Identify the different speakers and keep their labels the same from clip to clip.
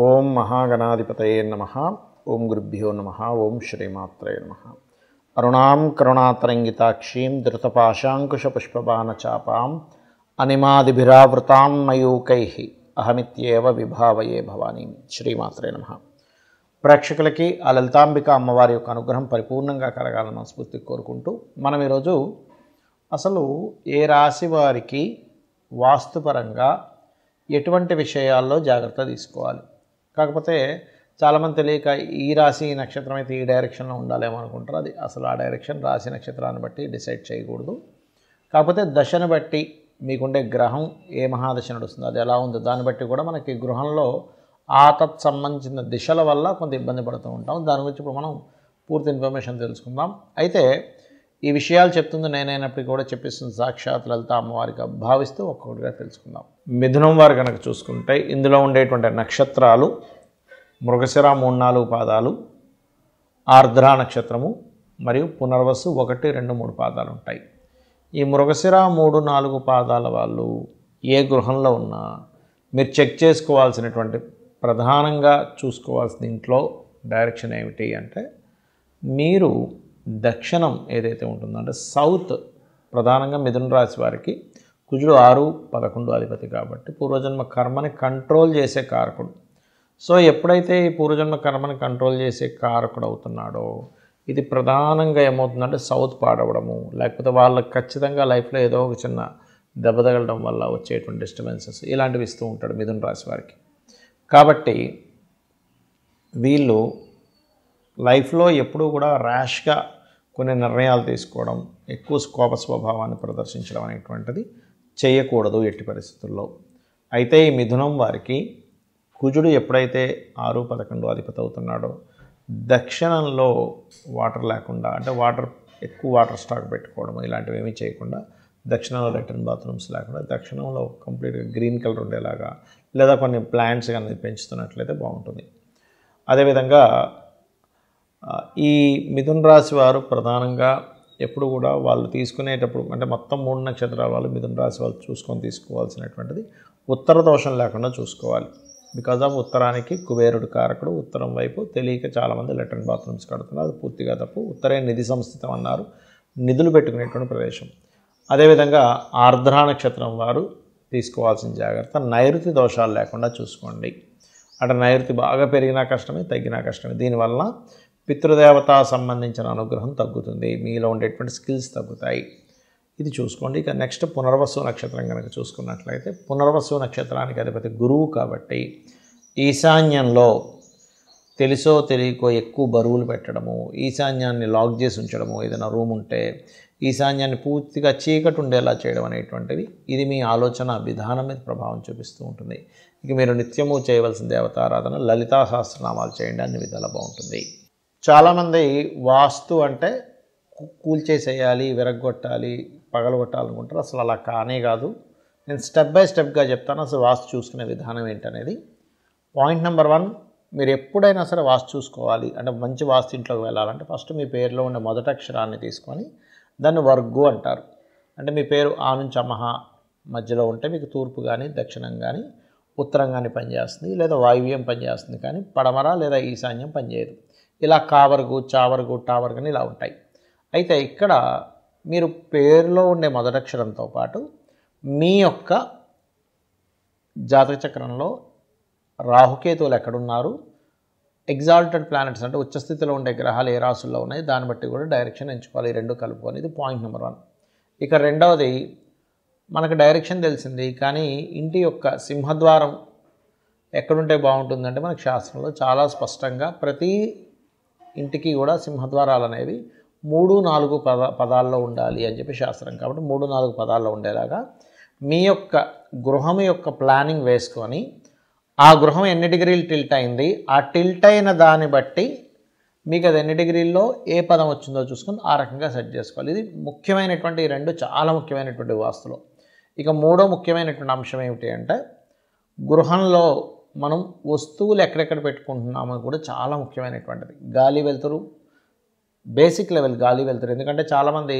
Speaker 1: ఓం మహాగణాధిపతయే నమః. ఓం గురుభ్యో నమః. ఓం శ్రీమాత్రే నమః. అరుణాం కరుణాతరంగితాక్షీం ధృతపాశాంకుశపుష్పబాణచాపాం అనిమాదిభిరావృతాం మయూకైః అహమిత్యేవ విభావయే భవానీం. శ్రీమాత్రే నమః. ప్రేక్షకులకి ఆ లలితాంబిక అమ్మవారి యొక్క అనుగ్రహం పరిపూర్ణంగా కలగాలని మనస్ఫూర్తి కోరుకుంటూ మనం ఈరోజు అసలు ఏ రాశి వారికి వాస్తుపరంగా ఎటువంటి విషయాల్లో జాగ్రత్త తీసుకోవాలి. కాకపోతే చాలామంది తెలియక ఈ రాశి ఈ నక్షత్రం అయితే ఈ డైరెక్షన్లో ఉండాలేమో అనుకుంటారు. అది అసలు ఆ డైరెక్షన్ రాశి నక్షత్రాన్ని బట్టి డిసైడ్ చేయకూడదు. కాకపోతే దశను బట్టి మీకుండే గ్రహం ఏ మహాదశ నడుస్తుందో అది ఎలా ఉందో దాన్ని బట్టి కూడా మనకి గృహంలో తత్ సంబంధించిన దిశల వల్ల కొంత ఇబ్బంది పడుతూ ఉంటాం. దాని గురించి ఇప్పుడు మనం పూర్తి ఇన్ఫర్మేషన్ తెలుసుకుందాం. అయితే ఈ విషయాలు చెప్తుంది నేనైనప్పటికీ కూడా చెప్పిస్తుంది సాక్షాత్ లలిత అమ్మవారికి భావిస్తూ ఒక్కొక్కటిగా తెలుసుకుందాం. మిథునం వారు కనుక చూసుకుంటే ఇందులో ఉండేటువంటి నక్షత్రాలు మృగశిర 3-4 పాదాలు, ఆర్ద్ర నక్షత్రము మరియు పునర్వసు 1, 2, 3 పాదాలు ఉంటాయి. ఈ మృగశిర 3-4 పాదాల వాళ్ళు ఏ గృహంలో ఉన్నా మీరు చెక్ చేసుకోవాల్సినటువంటి ప్రధానంగా చూసుకోవాల్సిన ఇంట్లో డైరెక్షన్ ఏమిటి అంటే మీరు దక్షిణం ఏదైతే ఉంటుందో అంటే సౌత్ ప్రధానంగా మిథున రాశి వారికి కుజుడు 6, 11 అధిపతి కాబట్టి పూర్వజన్మ కర్మని కంట్రోల్ చేసే కారకుడు. సో ఎప్పుడైతే ఈ పూర్వజన్మ కర్మని కంట్రోల్ చేసే కారకుడు అవుతున్నాడో ఇది ప్రధానంగా ఏమవుతుందంటే సౌత్ పాడవడము, లేకపోతే వాళ్ళకి ఖచ్చితంగా లైఫ్లో ఏదో ఒక చిన్న దెబ్బ తగలడం వల్ల వచ్చేటువంటి డిస్టర్బెన్సెస్ ఇలాంటివి ఇస్తూ ఉంటాడు మిథున రాశి వారికి. కాబట్టి వీళ్ళు లైఫ్లో ఎప్పుడూ కూడా ర్యాష్గా కొన్ని నిర్ణయాలు తీసుకోవడం, ఎక్కువ కోప స్వభావాన్ని ప్రదర్శించడం అనేటువంటిది చేయకూడదు ఎట్టి పరిస్థితుల్లో. అయితే ఈ మిథునం వారికి కుజుడు ఎప్పుడైతే 6, 11 అధిపతి అవుతున్నాడో దక్షిణంలో వాటర్ లేకుండా అంటే ఎక్కువ వాటర్ స్టాక్ పెట్టుకోవడం ఇలాంటివి ఏమీ చేయకుండా దక్షిణంలో లెట్రిన్ బాత్రూమ్స్ లేకుండా దక్షిణంలో కంప్లీట్గా గ్రీన్ కలర్ ఉండేలాగా లేదా కొన్ని ప్లాంట్స్ కానీ పెంచుతున్నట్లయితే బాగుంటుంది. అదేవిధంగా ఈ మిథున రాశి వారు ప్రధానంగా ఎప్పుడు కూడా వాళ్ళు తీసుకునేటప్పుడు అంటే మొత్తం 3 నక్షత్రాల వాళ్ళు మిథున రాశి వాళ్ళు చూసుకొని తీసుకోవాల్సినటువంటిది ఉత్తర దోషం లేకుండా చూసుకోవాలి. బికాజ్ ఆఫ్ ఉత్తరానికి కుబేరుడు కారకుడు. ఉత్తరం వైపు తెలియక చాలామంది లెట్రిన్ బాత్రూమ్స్ కడుతున్నారు. అది పూర్తిగా తప్పు. ఉత్తరే నిధి సంస్థితం అన్నారు, నిధులు పెట్టుకునేటువంటి ప్రదేశం. అదేవిధంగా ఆర్ద్ర నక్షత్రం వారు తీసుకోవాల్సిన జాగ్రత్త నైరుతి దోషాలు లేకుండా చూసుకోండి. అంటే నైరుతి బాగా పెరిగినా కష్టమే, తగ్గినా కష్టమే. దీనివల్ల పితృదేవత సంబంధించిన అనుగ్రహం తగ్గుతుంది, మీలో ఉండేటువంటి స్కిల్స్ తగ్గుతాయి. ఇది చూసుకోండి. ఇక నెక్స్ట్ పునర్వసు నక్షత్రం కనుక చూసుకున్నట్లయితే పునర్వసు నక్షత్రానికి అధిపతి గురువు కాబట్టి ఈశాన్యంలో తెలుసో తెలియకో ఎక్కువ బరువులు పెట్టడము, ఈశాన్యాన్ని లాక్ చేసి ఉంచడము, ఏదైనా రూమ్ ఉంటే ఈశాన్యాన్ని పూర్తిగా చీకటి ఉండేలా చేయడం అనేటువంటిది ఇది మీ ఆలోచన విధానం మీద ప్రభావం చూపిస్తూ ఉంటుంది. ఇక మీరు నిత్యము చేయవలసిన దేవతారాధన లలితా సహస్రనామాలు చేయండి, అన్ని విధాలా బాగుంటుంది. చాలామంది వాస్తు అంటే కూల్చేసేయాలి, విరగొట్టాలి, పగలగొట్టాలనుకుంటారు. అసలు అలా కానే కాదు. నేను స్టెప్ బై స్టెప్గా చెప్తాను అసలు వాస్తు చూసుకునే విధానం ఏంటనేది. పాయింట్ నెంబర్ 1, మీరు ఎప్పుడైనా సరే వాస్తు చూసుకోవాలి అంటే మంచి వాస్తు ఇంట్లోకి వెళ్ళాలంటే ఫస్ట్ మీ పేరులో ఉండే మొదటి అక్షరాన్ని తీసుకొని దాన్ని వర్గు అంటారు. అంటే మీ పేరు ఆ నుంచి అమహ మధ్యలో ఉంటే మీకు తూర్పు కానీ దక్షిణం కానీ ఉత్తరం కానీ పనిచేస్తుంది, లేదా వాయువ్యం పనిచేస్తుంది, కానీ పడమర లేదా ఈశాన్యం పనిచేయదు. ఇలా కావర్గు, చావర్గు, టావర్గు అని ఇలా ఉంటాయి. అయితే ఇక్కడ మీరు పేరులో ఉండే మొదటక్షరంతో పాటు మీ యొక్క జాతక చక్రంలో రాహుకేతువులు ఎక్కడున్నారు, ఎగ్జాల్టెడ్ ప్లానెట్స్ అంటే ఉచ్చస్థితిలో ఉండే గ్రహాలు ఏ రాశుల్లో ఉన్నాయి దాన్ని బట్టి కూడా డైరెక్షన్ ఎంచుకోవాలి. ఈ 2 కలుపుకొని. ఇది పాయింట్ నెంబర్ 1. ఇక రెండవది, మనకు డైరెక్షన్ తెలిసింది కానీ ఇంటి యొక్క సింహద్వారం ఎక్కడుంటే బాగుంటుందంటే మనకు శాస్త్రంలో చాలా స్పష్టంగా ప్రతి ఇంటికి కూడా సింహద్వారాలు అనేవి 3-4 పదాల్లో ఉండాలి అని చెప్పి శాస్త్రం. కాబట్టి 3-4 పదాల్లో ఉండేలాగా మీ యొక్క గృహం యొక్క ప్లానింగ్ వేసుకొని ఆ గృహం ఎన్ని డిగ్రీలు టిల్ట్ అయింది, ఆ టిల్ట్ అయిన దాన్ని బట్టి మీకు అది ఎన్ని డిగ్రీల్లో ఏ పదం వచ్చిందో చూసుకొని ఆ రకంగా సెట్ చేసుకోవాలి. ఇది ముఖ్యమైనటువంటి 2 చాలా ముఖ్యమైనటువంటి వాస్తులో. ఇక 3వ ముఖ్యమైనటువంటి అంశం ఏమిటి అంటే గృహంలో మనం వస్తువులు ఎక్కడెక్కడ పెట్టుకుంటున్నామో కూడా చాలా ముఖ్యమైనటువంటిది. గాలి వెలుతురు, బేసిక్ లెవెల్ గాలి వెలుతురు. ఎందుకంటే చాలామంది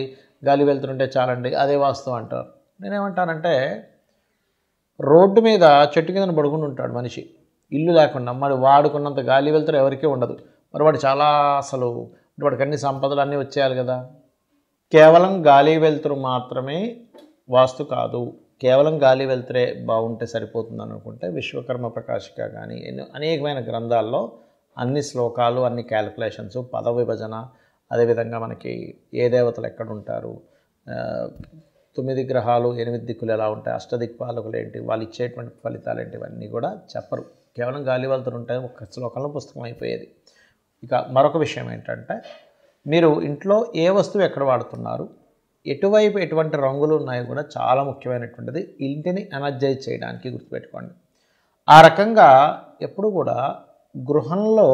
Speaker 1: గాలి వెలుతురు ఉంటే చాలండి అదే వాస్తు అంటారు. నేనేమంటానంటే రోడ్డు మీద చెట్టు కింద పడుకుని ఉంటాడు మనిషి, ఇల్లు లేకుండా మరి వాడుకున్నంత గాలి వెలుతురు ఎవరికీ ఉండదు. మరి వాడు చాలా అసలు వాడికి అన్ని సంపదలు అన్నీ వచ్చేయాలి కదా. కేవలం గాలి వెలుతురు మాత్రమే వాస్తు కాదు, కేవలం గాలి వెలుతురే బాగుంటే సరిపోతుందని అనుకుంటే విశ్వకర్మ ప్రకాశిక కానీ అనేకమైన గ్రంథాల్లో అన్ని శ్లోకాలు, అన్ని క్యాలిక్యులేషన్స్, పద విభజన, అదేవిధంగా మనకి ఏ దేవతలు ఎక్కడుంటారు, 9 గ్రహాలు 8 దిక్కులు ఎలా ఉంటాయి, అష్టదిక్పాలకులు ఏంటి, వాళ్ళు ఇచ్చేటువంటి ఫలితాలు ఏంటి, ఇవన్నీ కూడా చెప్పరు. కేవలం గాలి వెలుతురు ఉంటే ఒక శ్లోకంలో పుస్తకం అయిపోయేది. ఇక మరొక విషయం ఏంటంటే మీరు ఇంట్లో ఏ వస్తువు ఎక్కడ వాడుతున్నారు, ఎటువైపు ఎటువంటి రంగులు ఉన్నాయో కూడా చాలా ముఖ్యమైనటువంటిది. ఇంటిని ఎనర్జైజ్ చేయడానికి గుర్తుపెట్టుకోండి. ఆ రకంగా ఎప్పుడు కూడా గృహంలో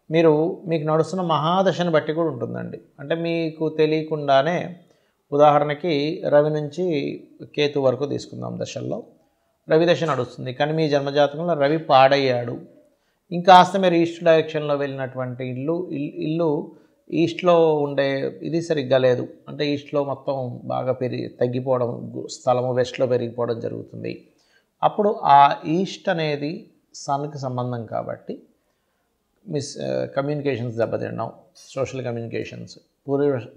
Speaker 1: మీకు నడుస్తున్న మహాదశను బట్టి కూడా ఉంటుందండి. అంటే మీకు తెలియకుండానే ఉదాహరణకి రవి నుంచి కేతు వరకు తీసుకుందాం దశల్లో. రవి దశ నడుస్తుంది, కానీ మీ జన్మజాతకంలో రవి పాడయ్యాడు. ఇంకాస్త మీరు ఈస్ట్ డైరెక్షన్లో వెళ్ళినటువంటి ఇల్లు ఈస్ట్లో ఉండే ఇది సరిగ్గా లేదు, అంటే ఈస్ట్లో మొత్తం బాగా తగ్గిపోవడం, స్థలము వెస్ట్లో పెరిగిపోవడం జరుగుతుంది. అప్పుడు ఆ ఈస్ట్ అనేది సన్కి సంబంధం కాబట్టి కమ్యూనికేషన్స్ దెబ్బతినడం, సోషల్ కమ్యూనికేషన్స్,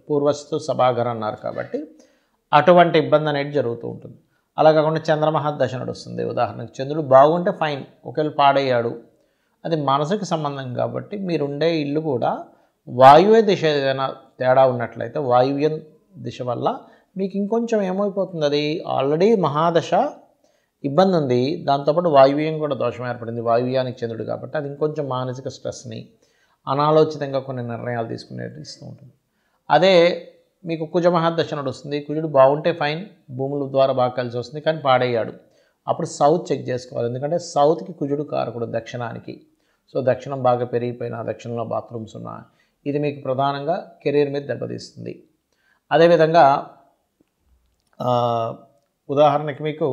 Speaker 1: పూర్వస్తు సభాగర్ అన్నారు కాబట్టి అటువంటి ఇబ్బంది అనేది జరుగుతూ ఉంటుంది. అలా కాకుండా చంద్రమహర్దశ నడుస్తుంది. ఉదాహరణకు చంద్రుడు బాగుంటే ఫైన్, ఒకవేళ పాడయ్యాడు అది మనసుకి సంబంధం కాబట్టి మీరుండే ఇల్లు కూడా వాయువ్య దిశ ఏదైనా తేడా ఉన్నట్లయితే వాయువ్య దిశ వల్ల మీకు ఇంకొంచెం ఏమైపోతుంది, అది ఆల్రెడీ మహాదశ ఇబ్బంది ఉంది, దాంతోపాటు వాయువ్యం కూడా దోషం ఏర్పడింది, వాయువ్యానికి చంద్రుడు కాబట్టి అది ఇంకొంచెం మానసిక స్ట్రెస్ని, అనాలోచితంగా కొన్ని నిర్ణయాలు తీసుకునేది ఇస్తూ ఉంటుంది. అదే మీకు కుజ మహాదశ నడుస్తుంది, కుజుడు బాగుంటే ఫైన్, భూముల ద్వారా బాగా కలిసి వస్తుంది, కానీ పాడయ్యాడు, అప్పుడు సౌత్ చెక్ చేసుకోవాలి. ఎందుకంటే సౌత్కి కుజుడు కారకుడు దక్షిణానికి. సో దక్షిణం బాగా పెరిగిపోయినా, దక్షిణంలో బాత్రూమ్స్ ఉన్నా, ఇది మీకు ప్రధానంగా కెరీర్ మీద దెబ్బతీస్తుంది. అదేవిధంగా ఉదాహరణకి మీకు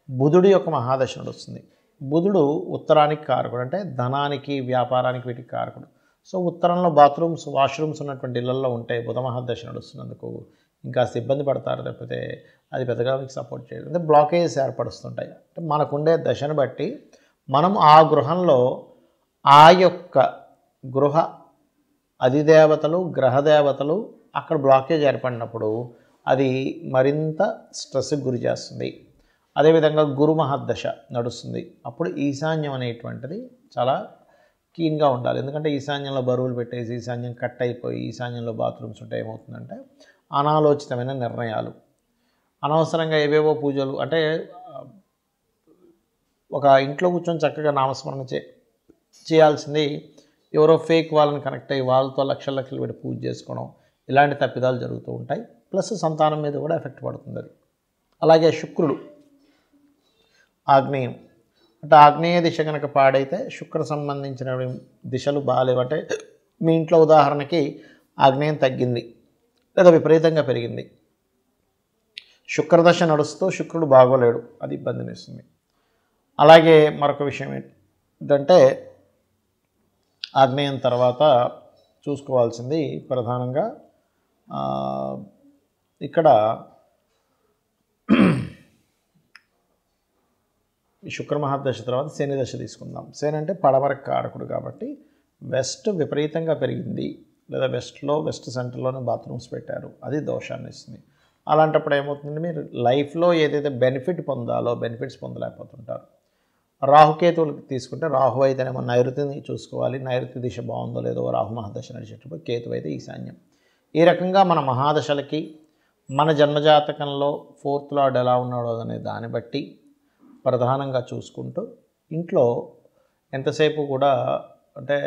Speaker 1: బుధుడి యొక్క మహాదశ నడుస్తుంది. బుధుడు ఉత్తరానికి కారకుడు, అంటే ధనానికి, వ్యాపారానికి, వీటికి కారకుడు. సో ఉత్తరంలో బాత్రూమ్స్, వాష్రూమ్స్ ఉన్నటువంటి ఇళ్లలో ఉంటే బుధ మహాదశ నడుస్తున్నందుకు ఇంకా ఇబ్బంది పడతారు, లేకపోతే అది పెద్దగా మీకు సపోర్ట్ చేయదు, అంటే బ్లాకేజెస్ ఏర్పడుతుంటాయి. అంటే మనకుండే దశను బట్టి మనం ఆ గృహంలో ఆ యొక్క గృహ అధిదేవతలు, గ్రహదేవతలు అక్కడ బ్లాకేజ్ ఏర్పడినప్పుడు అది మరింత స్ట్రెస్కి గురి చేస్తుంది. అదేవిధంగా గురు మహర్దశ నడుస్తుంది. అప్పుడు ఈశాన్యం అనేటువంటిది చాలా కీన్గా ఉండాలి. ఎందుకంటే ఈశాన్యంలో బరువులు పెట్టేసి ఈశాన్యం కట్ అయిపోయి ఈశాన్యంలో బాత్రూమ్స్ ఉంటే ఏమవుతుందంటే అనాలోచితమైన నిర్ణయాలు, అనవసరంగా ఏవేవో పూజలు, అంటే ఒక ఇంట్లో కూర్చొని చక్కగా నామస్మరణ చేయాల్సింది ఎవరో ఫేక్ వాళ్ళని కనెక్ట్ అయ్యి వాళ్ళతో లక్షలు పెట్టి పూజ చేసుకోవడం, ఇలాంటి తప్పిదాలు జరుగుతూ ఉంటాయి. ప్లస్ సంతానం మీద కూడా ఎఫెక్ట్ పడుతుంది అది. అలాగే శుక్రుడు ఆగ్నేయం, అంటే ఆగ్నేయ దిశ కనుక పాడైతే శుక్ర సంబంధించిన దిశలు బాగాలేవు. అంటే మీ ఇంట్లో ఉదాహరణకి ఆగ్నేయం తగ్గింది లేదా విపరీతంగా పెరిగింది, శుక్రదశ నడుస్తూ శుక్రుడు బాగోలేడు, అది ఇబ్బందిని ఇస్తుంది. అలాగే మరొక విషయం ఏంటంటే ఆగ్నేయం తర్వాత చూసుకోవాల్సింది ప్రధానంగా ఇక్కడ శుక్ర మహాదశ తర్వాత శని దశ తీసుకుందాం. శని అంటే పడమర కారకుడు కాబట్టి వెస్ట్ విపరీతంగా పెరిగింది, లేదా వెస్ట్ సెంటర్లోనే బాత్రూమ్స్ పెట్టారు, అది దోషాన్ని ఇస్తుంది. అలాంటప్పుడు ఏమవుతుందంటే మీరు లైఫ్లో ఏదైతే బెనిఫిట్ పొందాలో బెనిఫిట్స్ పొందలేకపోతుంటారు. రాహుకేతువులకు తీసుకుంటే రాహు అయితేనేమో నైరుతిని చూసుకోవాలి, నైరుతి దిశ బాగుందో లేదో, రాహు మహాదశ నడిచేటప్పుడు, కేతు అయితే ఈశాన్యం. ఈ రకంగా మన మహాదశలకి మన జన్మజాతకంలో 4th లార్డ్ ఎలా ఉన్నాడో అనే దాన్ని బట్టి ప్రధానంగా చూసుకుంటూ ఇంట్లో ఎంతసేపు కూడా, అంటే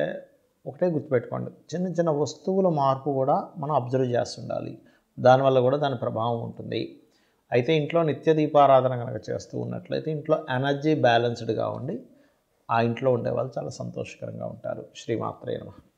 Speaker 1: ఒకటే గుర్తుపెట్టుకోండి, చిన్న చిన్న వస్తువుల మార్పు కూడా మనం అబ్జర్వ్ చేస్తుండాలి, దానివల్ల కూడా దాని ప్రభావం ఉంటుంది. అయితే ఇంట్లో నిత్య దీపారాధన కనుక చేస్తూ ఉన్నట్లయితే ఇంట్లో ఎనర్జీ బ్యాలెన్స్డ్గా ఉండి ఆ ఇంట్లో ఉండేవాళ్ళు చాలా సంతోషకరంగా ఉంటారు. శ్రీమాత్రే నమః.